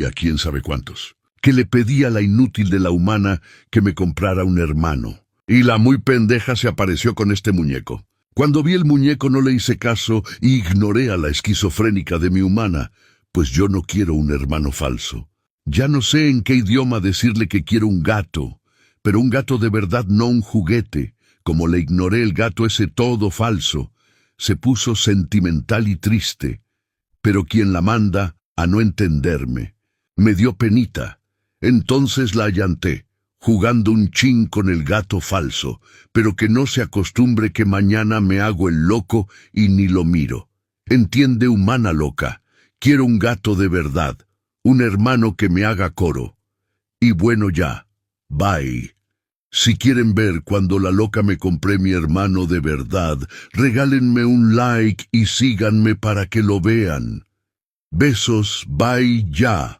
y a quién sabe cuántos, que le pedí a la inútil de la humana que me comprara un hermano. Y la muy pendeja se apareció con este muñeco. Cuando vi el muñeco no le hice caso y ignoré a la esquizofrénica de mi humana, pues yo no quiero un hermano falso. Ya no sé en qué idioma decirle que quiero un gato, pero un gato de verdad, no un juguete. Como le ignoré el gato ese todo falso, se puso sentimental y triste. Pero quien la manda a no entenderme. Me dio penita. Entonces la allanté, jugando un chin con el gato falso, pero que no se acostumbre que mañana me hago el loco y ni lo miro. Entiende, humana loca, quiero un gato de verdad, un hermano que me haga coro. Y bueno ya, bye. Si quieren ver cuando la loca me compré mi hermano de verdad, regálenme un like y síganme para que lo vean. Besos, bye ya.